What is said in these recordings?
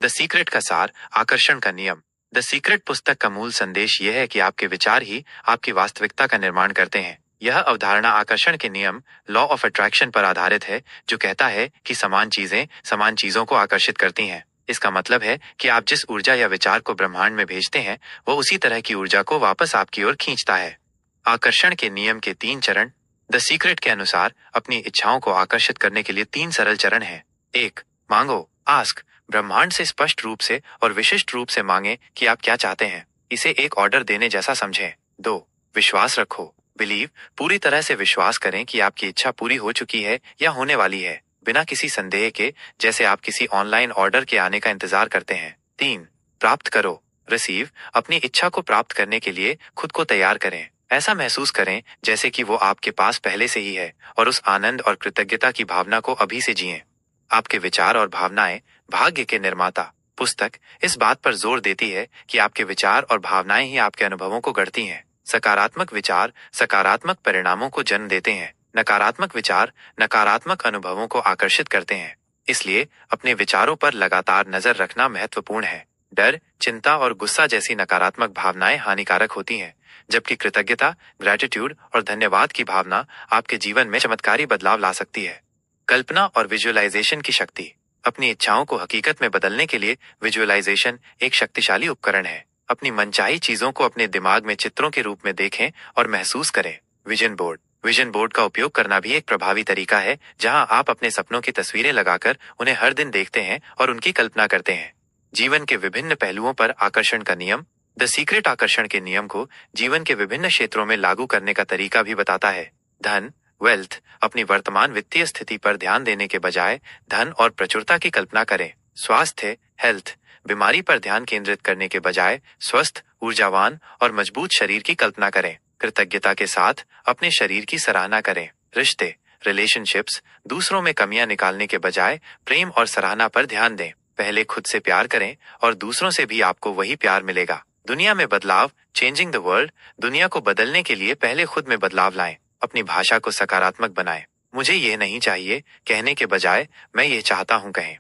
The secret का सार, आकर्षण का नियम। द सीक्रेट पुस्तक का मूल संदेश यह है कि आपके विचार ही आपकी वास्तविकता का निर्माण करते हैं। यह अवधारणा आकर्षण के नियम, लॉ ऑफ अट्रैक्शन पर आधारित है, जो कहता है कि समान चीजें समान चीजों को आकर्षित करती हैं। इसका मतलब है कि आप जिस ऊर्जा या विचार को ब्रह्मांड में भेजते हैं, वो उसी तरह की ऊर्जा को वापस आपकी ओर खींचता है। आकर्षण के नियम के 3 चरण। द सीक्रेट के अनुसार अपनी इच्छाओं को आकर्षित करने के लिए 3 सरल चरण हैं। 1. मांगो, आस्क। ब्रह्मांड से स्पष्ट रूप से और विशिष्ट रूप से मांगे कि आप क्या चाहते हैं। इसे एक ऑर्डर देने जैसा समझें। 2. विश्वास रखो, बिलीव। पूरी तरह से विश्वास करें कि आपकी इच्छा पूरी हो चुकी है या होने वाली है, बिना किसी संदेह के, जैसे आप किसी ऑनलाइन ऑर्डर के आने का इंतजार करते हैं। 3. प्राप्त करो, रिसीव। अपनी इच्छा को प्राप्त करने के लिए खुद को तैयार करें। ऐसा महसूस करें जैसे कि वो आपके पास पहले से ही है, और उस आनंद और कृतज्ञता की भावना को अभी से जिएं। आपके विचार और भावनाएं, भाग्य के निर्माता। पुस्तक इस बात पर जोर देती है कि आपके विचार और भावनाएं ही आपके अनुभवों को गढ़ती हैं। सकारात्मक विचार सकारात्मक परिणामों को जन्म देते हैं। नकारात्मक विचार नकारात्मक अनुभवों को आकर्षित करते हैं। इसलिए अपने विचारों पर लगातार नजर रखना महत्वपूर्ण है। डर, चिंता और गुस्सा जैसी नकारात्मक भावनाएं हानिकारक होती हैं, जबकि कृतज्ञता, ग्रैटिट्यूड और धन्यवाद की भावना आपके जीवन में चमत्कारी बदलाव ला सकती है। कल्पना और विजुअलाइजेशन की शक्ति। अपनी इच्छाओं को हकीकत में बदलने के लिए विजुअलाइजेशन एक शक्तिशाली उपकरण है। अपनी मनचाही चीजों को अपने दिमाग में चित्रों के रूप में देखें और महसूस करें। Vision board. विजन बोर्ड का उपयोग करना भी एक प्रभावी तरीका है, जहां आप अपने सपनों की तस्वीरें लगाकर उन्हें हर दिन देखते हैं और उनकी कल्पना करते हैं। जीवन के विभिन्न पहलुओं पर आकर्षण का नियम। द सीक्रेट आकर्षण के नियम को जीवन के विभिन्न क्षेत्रों में लागू करने का तरीका भी बताता है। धन, वेल्थ। अपनी वर्तमान वित्तीय स्थिति पर ध्यान देने के बजाय धन और प्रचुरता की कल्पना करें। स्वास्थ्य, हेल्थ। बीमारी पर ध्यान केंद्रित करने के बजाय स्वस्थ, ऊर्जावान और मजबूत शरीर की कल्पना करें। कृतज्ञता के साथ अपने शरीर की सराहना करें। रिश्ते, रिलेशनशिप्स। दूसरों में कमियां निकालने के बजाय प्रेम और सराहना पर ध्यान दें। पहले खुद से प्यार करें और दूसरों से भी आपको वही प्यार मिलेगा। दुनिया में बदलाव, चेंजिंग द वर्ल्ड। दुनिया को बदलने के लिए पहले खुद में बदलाव लाएं। अपनी भाषा को सकारात्मक बनाएं। मुझे ये नहीं चाहिए कहने के बजाय मैं ये चाहता हूं कहें।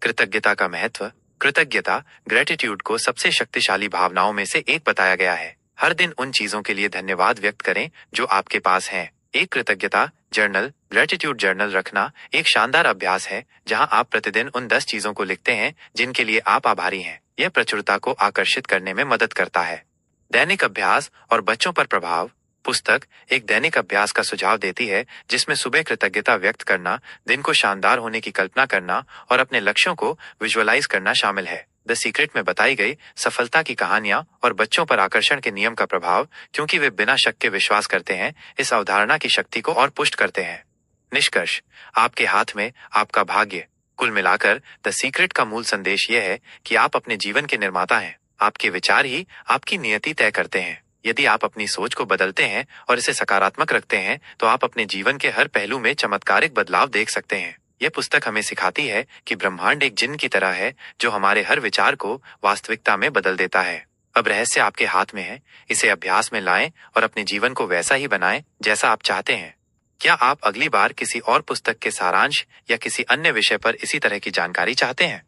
कृतज्ञता का महत्व। कृतज्ञता, ग्रेटिट्यूड को सबसे शक्तिशाली भावनाओं में से एक बताया गया है। हर दिन उन चीजों के लिए धन्यवाद व्यक्त करें जो आपके पास हैं। एक कृतज्ञता जर्नल, ग्रेटिट्यूड जर्नल रखना एक शानदार अभ्यास है, जहां आप प्रतिदिन उन 10 चीजों को लिखते हैं जिनके लिए आप आभारी हैं। यह प्रचुरता को आकर्षित करने में मदद करता है। दैनिक अभ्यास और बच्चों पर प्रभाव। पुस्तक एक दैनिक अभ्यास का सुझाव देती है, जिसमें सुबह कृतज्ञता व्यक्त करना, दिन को शानदार होने की कल्पना करना और अपने लक्ष्यों को विजुअलाइज करना शामिल है। द सीक्रेट में बताई गई सफलता की कहानियां और बच्चों पर आकर्षण के नियम का प्रभाव, क्योंकि वे बिना शक के विश्वास करते हैं, इस अवधारणा की शक्ति को और पुष्ट करते हैं। निष्कर्ष, आपके हाथ में आपका भाग्य। कुल मिलाकर द सीक्रेट का मूल संदेश यह है कि आप अपने जीवन के निर्माता हैं। आपके विचार ही आपकी नियति तय करते हैं। यदि आप अपनी सोच को बदलते हैं और इसे सकारात्मक रखते हैं, तो आप अपने जीवन के हर पहलू में चमत्कारिक बदलाव देख सकते हैं। यह पुस्तक हमें सिखाती है कि ब्रह्मांड एक जिन्न की तरह है, जो हमारे हर विचार को वास्तविकता में बदल देता है। अब रहस्य आपके हाथ में है। इसे अभ्यास में लाएं और अपने जीवन को वैसा ही बनाएं जैसा आप चाहते हैं। क्या आप अगली बार किसी और पुस्तक के सारांश या किसी अन्य विषय पर इसी तरह की जानकारी चाहते हैं?